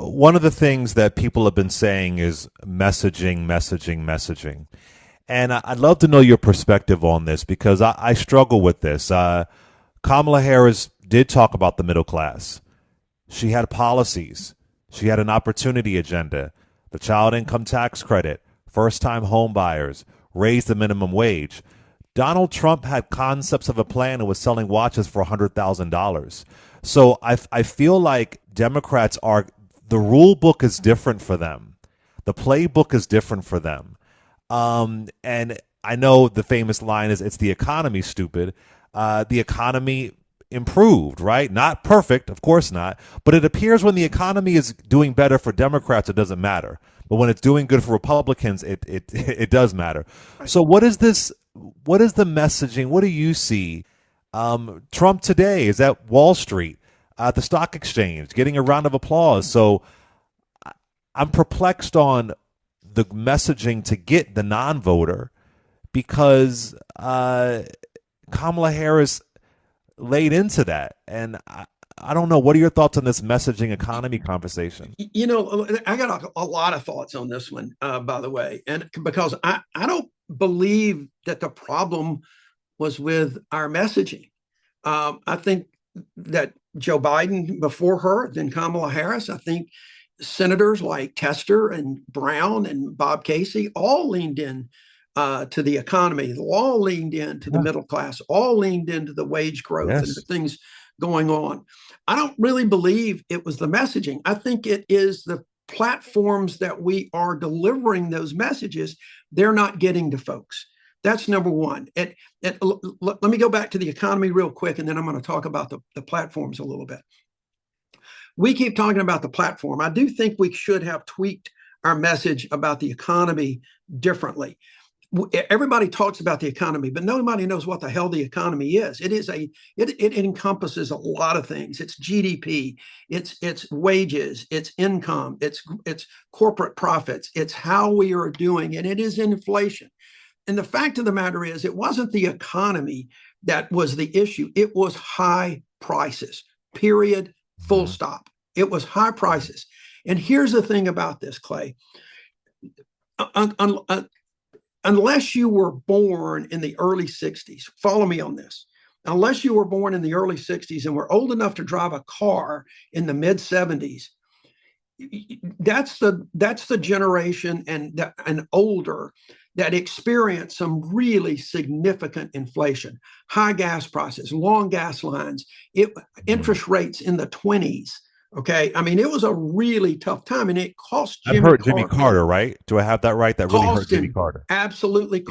one of the things that people have been saying is messaging, messaging, messaging. And I'd love to know your perspective on this because I struggle with this. Kamala Harris did talk about the middle class. She had policies. She had an opportunity agenda, the child income tax credit, first-time home buyers, raise the minimum wage. Donald Trump had concepts of a plan and was selling watches for $100,000. So I feel like Democrats are, the rule book is different for them. The playbook is different for them. And I know the famous line is, it's the economy, stupid. The economy improved, right? Not perfect, of course not. But it appears when the economy is doing better for Democrats, it doesn't matter. But when it's doing good for Republicans, it does matter. So what is this? What is the messaging? What do you see? Trump today is at Wall Street, at the stock exchange, getting a round of applause. So I'm perplexed on the messaging to get the non-voter because Kamala Harris laid into that. And I don't know. What are your thoughts on this messaging economy conversation? I got a lot of thoughts on this one, by the way, and because I don't believe that the problem was with our messaging. I think that Joe Biden before her, then Kamala Harris, I think senators like Tester and Brown and Bob Casey all leaned in to the economy, all leaned into the middle class, all leaned into the wage growth and the things going on. I don't really believe it was the messaging. I think it is the platforms that we are delivering those messages, they're not getting to folks. That's number one. Let me go back to the economy real quick, and then I'm going to talk about the platforms a little bit. We keep talking about the platform. I do think we should have tweaked our message about the economy differently. Everybody talks about the economy, but nobody knows what the hell the economy is. It encompasses a lot of things. It's GDP, it's wages, it's income, it's corporate profits, it's how we are doing, and it is inflation. And the fact of the matter is, it wasn't the economy that was the issue. It was high prices, period, full stop. It was high prices. And here's the thing about this, Clay. Unless you were born in the early 60s, follow me on this. Unless you were born in the early 60s and were old enough to drive a car in the mid 70s, that's the generation and older that experienced some really significant inflation, high gas prices, long gas lines, interest rates in the 20s. Okay, I mean, it was a really tough time, and it cost I've heard Jimmy Carter, right? Do I have that right? That really hurt Jimmy Carter. Absolutely.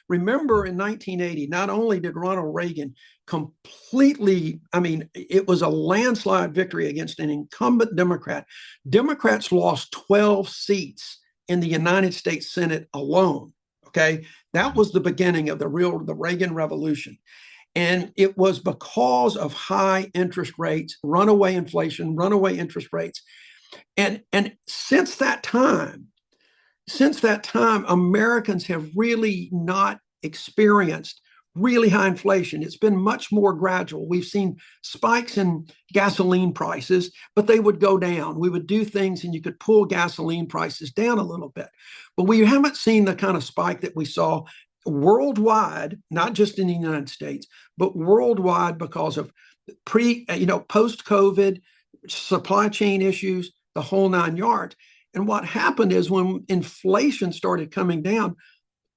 Remember, in 1980, not only did Ronald Reagan completely, I mean, it was a landslide victory against an incumbent Democrat. Democrats lost 12 seats in the United States Senate alone. Okay, that was the beginning of the Reagan Revolution. And it was because of high interest rates, runaway inflation, runaway interest rates. And since that time, Americans have really not experienced really high inflation. It's been much more gradual. We've seen spikes in gasoline prices, but they would go down. We would do things and you could pull gasoline prices down a little bit. But we haven't seen the kind of spike that we saw worldwide, not just in the United States, but worldwide because of post-COVID supply chain issues, the whole nine yards. And what happened is when inflation started coming down,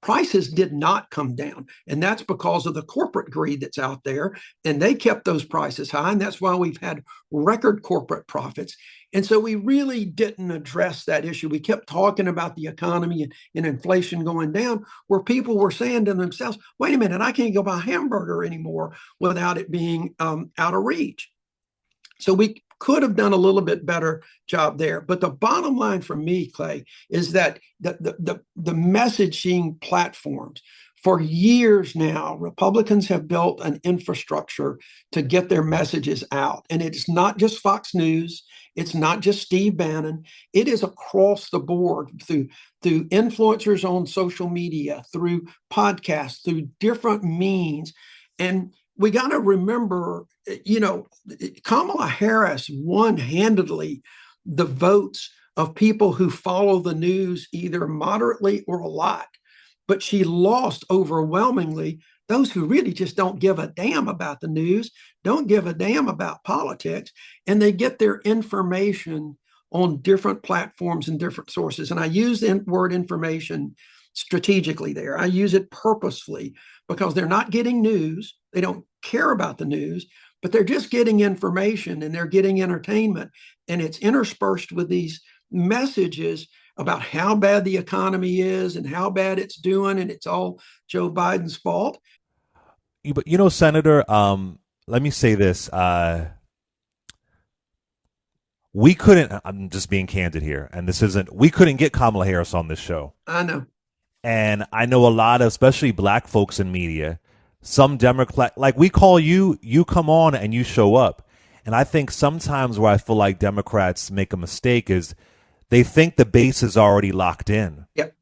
prices did not come down. And that's because of the corporate greed that's out there. And they kept those prices high. And that's why we've had record corporate profits. And so we really didn't address that issue. We kept talking about the economy and inflation going down, where people were saying to themselves, wait a minute, I can't go buy a hamburger anymore without it being out of reach. So we could have done a little bit better job there. But the bottom line for me, Clay, is that the messaging platforms, for years now, Republicans have built an infrastructure to get their messages out. And it's not just Fox News. It's not just Steve Bannon. It is across the board through influencers on social media, through podcasts, through different means. And we got to remember, Kamala Harris won handedly the votes of people who follow the news either moderately or a lot. But she lost overwhelmingly those who really just don't give a damn about the news, don't give a damn about politics, and they get their information on different platforms and different sources. And I use the word information strategically there. I use it purposefully because they're not getting news. They don't care about the news, but they're just getting information and they're getting entertainment. And it's interspersed with these messages about how bad the economy is and how bad it's doing, and it's all Joe Biden's fault. But Senator, let me say this. We couldn't, I'm just being candid here, and we couldn't get Kamala Harris on this show. I know. And I know a lot of, especially black folks in media, some Democrat, like we call you, you come on and you show up. And I think sometimes where I feel like Democrats make a mistake is they think the base is already locked in. Yep.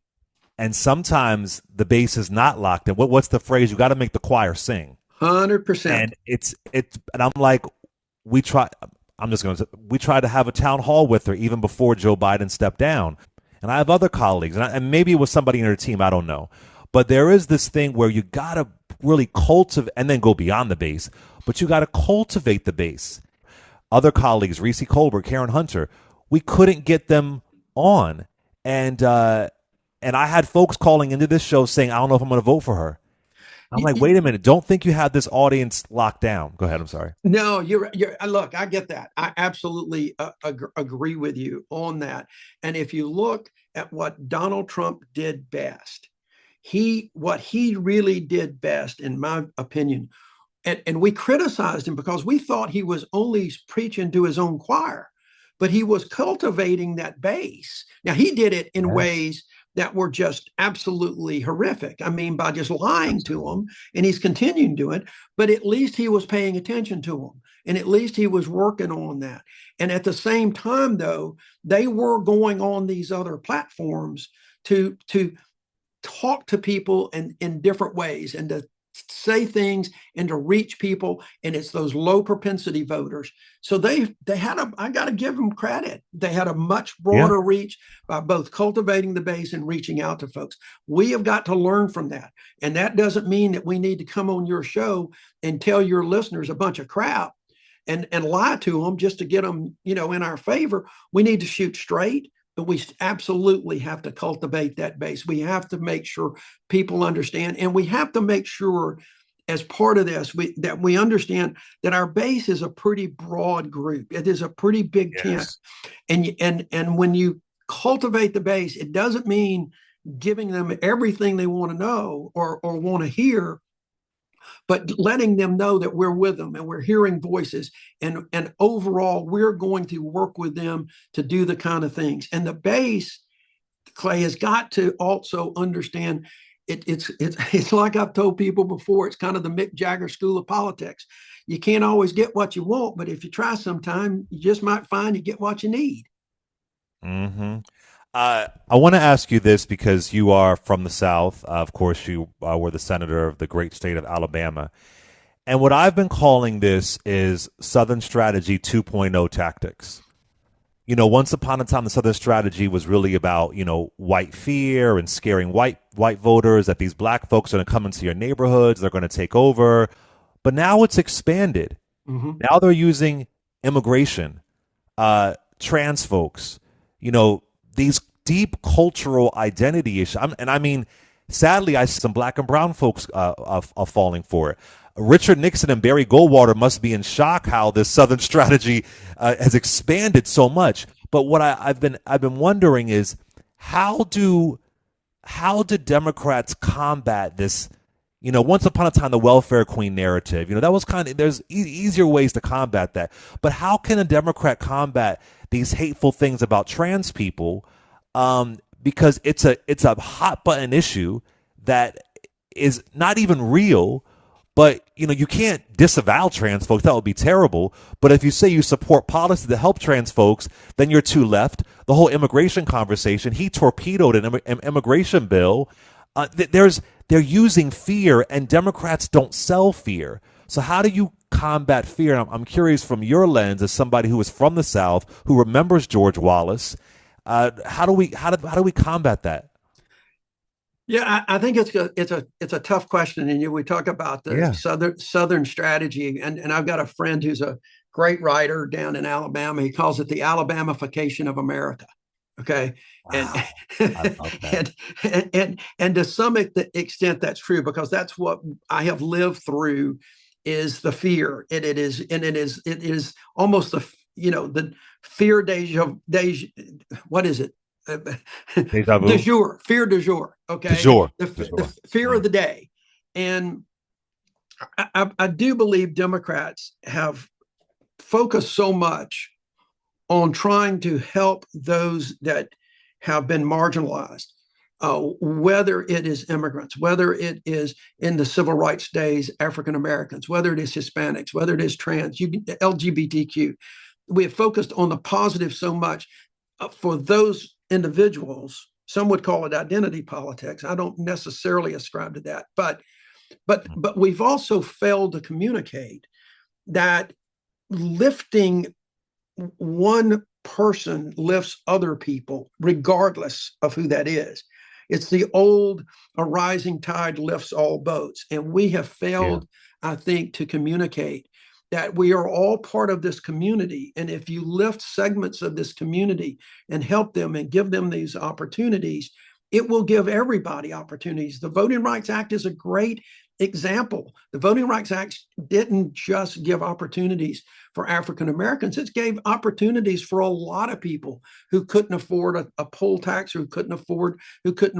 And sometimes the base is not locked in. What's the phrase? You got to make the choir sing. 100%. And and I'm like, we tried to have a town hall with her even before Joe Biden stepped down. And I have other colleagues, and maybe it was somebody in her team, I don't know. But there is this thing where you got to really cultivate and then go beyond the base, but you got to cultivate the base. Other colleagues, Reese Colbert, Karen Hunter, we couldn't get them on. And I had folks calling into this show saying, I don't know if I'm going to vote for her. I'm like, wait a minute. Don't think you have this audience locked down. Go ahead. I'm sorry. No, you're look, I get that. I absolutely agree with you on that. And if you look at what Donald Trump did best, what he really did best, in my opinion, and we criticized him because we thought he was only preaching to his own choir, but he was cultivating that base. Now, he did it in ways that were just absolutely horrific. I mean, by just lying to them, and he's continuing to do it, but at least he was paying attention to them, and at least he was working on that. And at the same time, though, they were going on these other platforms to talk to people in different ways and to say things and to reach people, and it's those low propensity voters. So they had I got to give them credit. They had a much broader reach by both cultivating the base and reaching out to folks. We have got to learn from that. And that doesn't mean that we need to come on your show and tell your listeners a bunch of crap and lie to them just to get them, in our favor. We need to shoot straight. But we absolutely have to cultivate that base. We have to make sure people understand, and we have to make sure, as part of this, that we understand that our base is a pretty broad group. It is a pretty big tent, and when you cultivate the base, it doesn't mean giving them everything they want to know or want to hear, but letting them know that we're with them and we're hearing voices, and overall we're going to work with them to do the kind of things. And the base, Clay, has got to also understand it's like I've told people before, it's kind of the Mick Jagger school of politics. You can't always get what you want, but if you try sometime, you just might find you get what you need. Mm-hmm. I want to ask you this because you are from the South. Of course, you were the senator of the great state of Alabama. And what I've been calling this is Southern Strategy 2.0 tactics. Once upon a time, the Southern Strategy was really about, white fear and scaring white voters that these black folks are going to come into your neighborhoods, they're going to take over. But now it's expanded. Mm-hmm. Now they're using immigration, trans folks, these deep cultural identity issues. Sadly, I see some black and brown folks are falling for it. Richard Nixon and Barry Goldwater must be in shock how this Southern strategy has expanded so much. But what I've been wondering is how do Democrats combat this? Once upon a time, the welfare queen narrative. That was there's easier ways to combat that. But how can a Democrat combat these hateful things about trans people? Because it's a hot button issue that is not even real. But, you can't disavow trans folks. That would be terrible. But if you say you support policy to help trans folks, then you're too left. The whole immigration conversation, he torpedoed an immigration bill. They're using fear, and Democrats don't sell fear. So how do you combat fear? And I'm curious from your lens as somebody who is from the South, who remembers George Wallace. How do we combat that? Yeah, I think it's a tough question, and we talk about the Yeah. southern strategy, and I've got a friend who's a great writer down in Alabama. He calls it the Alabamification of America. Okay, and Wow. I love that. and to some extent that's true because that's what I have lived through is the fear, and it is almost the fear deja what is it? Deja Du vu. jour, fear du jour. Du Okay, jour. Du the jour. fear of Mm. the day, and I do believe Democrats have focused so much on trying to help those that have been marginalized, whether it is immigrants, whether it is in the civil rights days, African Americans, whether it is Hispanics, whether it is trans, LGBTQ. We have focused on the positive so much for those individuals. Some would call it identity politics. I don't necessarily ascribe to that, but we've also failed to communicate that lifting one person lifts other people, regardless of who that is. It's the old a rising tide lifts all boats. And we have Yeah. failed, I think, to communicate that we are all part of this community. And if you lift segments of this community and help them and give them these opportunities, it will give everybody opportunities. The Voting Rights Act is a great example. The Voting Rights Act didn't just give opportunities for African Americans. It gave opportunities for a lot of people who couldn't afford a poll tax, who couldn't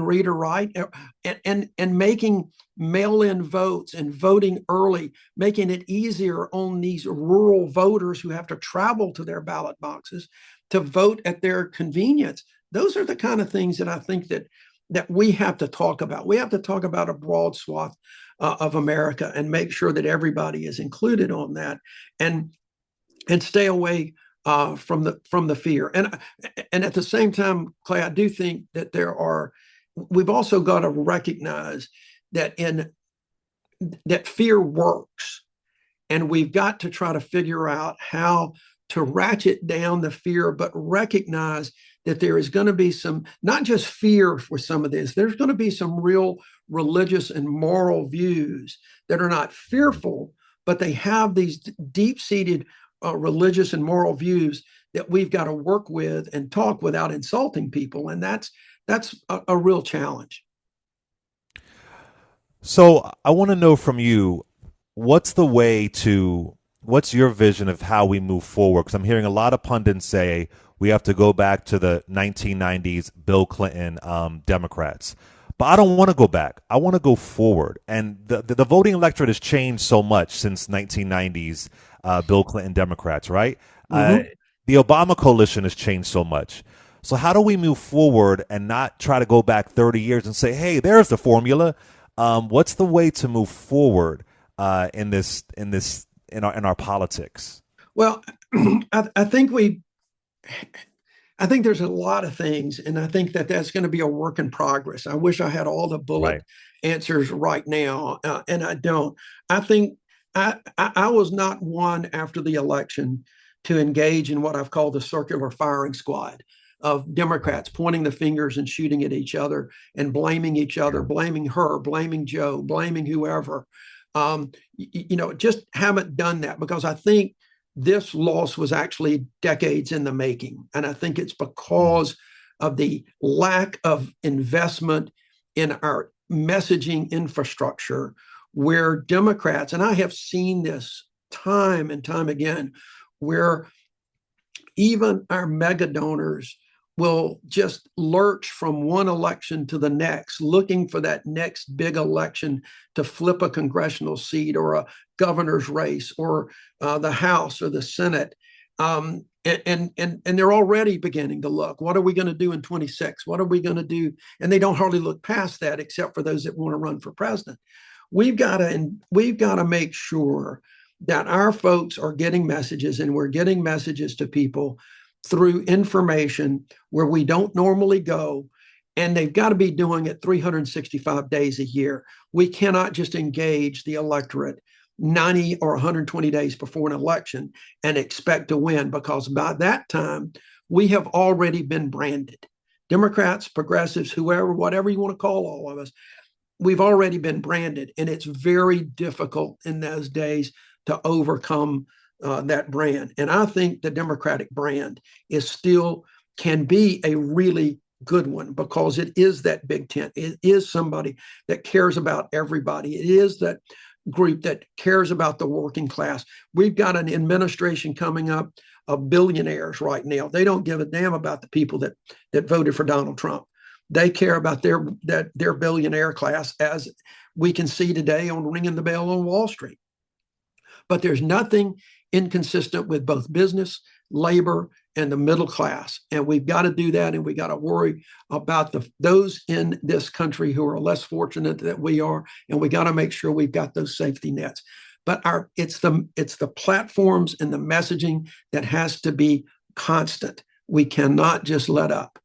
read or write, and making mail-in votes and voting early, making it easier on these rural voters who have to travel to their ballot boxes to vote at their convenience. Those are the kind of things that I think that we have to talk about. We have to talk about a broad swath of America and make sure that everybody is included on that, and stay away from the fear. And at the same time, Clay, I do think that we've also got to recognize that that fear works, and we've got to try to figure out how to ratchet down the fear, but recognize that there is going to be some, not just fear for some of this, there's going to be some real religious and moral views that are not fearful, but they have these deep seated religious and moral views that we've got to work with and talk without insulting people. And that's a real challenge. So I want to know from you, what's your vision of how we move forward? Because I'm hearing a lot of pundits say we have to go back to the 1990s Bill Clinton Democrats. But I don't want to go back. I want to go forward. And the voting electorate has changed so much since 1990s Bill Clinton Democrats, right? Mm-hmm. The Obama coalition has changed so much. So how do we move forward and not try to go back 30 years and say, hey, there's the formula? What's the way to move forward in our politics? Well, I think there's a lot of things, and I think that that's going to be a work in progress. I wish I had all the bullet Right. answers right now, and I don't. I think I was not one after the election to engage in what I've called the circular firing squad of Right. Democrats pointing the fingers and shooting at each other and blaming each other, Yeah. blaming her, blaming Joe, blaming whoever. Just haven't done that because I think this loss was actually decades in the making. And I think it's Mm. because of the lack of investment in our messaging infrastructure, where Democrats, and I have seen this time and time again, where even our mega donors will just lurch from one election to the next, looking for that next big election to flip a congressional seat or a governor's race or the House or the Senate. And they're already beginning to look. What are we going to do in 26? What are we going to do? And they don't hardly look past that, except for those that want to run for president. We've got to make sure that our folks are getting messages, and we're getting messages to people through information where we don't normally go, and they've got to be doing it 365 days a year. We cannot just engage the electorate 90 or 120 days before an election and expect to win, because by that time, we have already been branded. Democrats, progressives, whoever, whatever you want to call all of us, we've already been branded. And it's very difficult in those days to overcome that brand. And I think the Democratic brand is still can be a really good one, because it is that big tent. It is somebody that cares about everybody. It is that group that cares about the working class. We've got an administration coming up of billionaires right now. They don't give a damn about the people that voted for Donald Trump. They care about their billionaire class, as we can see today on ringing the bell on Wall Street. But there's nothing inconsistent with both business, labor, and the middle class. And we've got to do that. And we got to worry about those in this country who are less fortunate than we are. And we got to make sure we've got those safety nets. But it's the platforms and the messaging that has to be constant. We cannot just let up.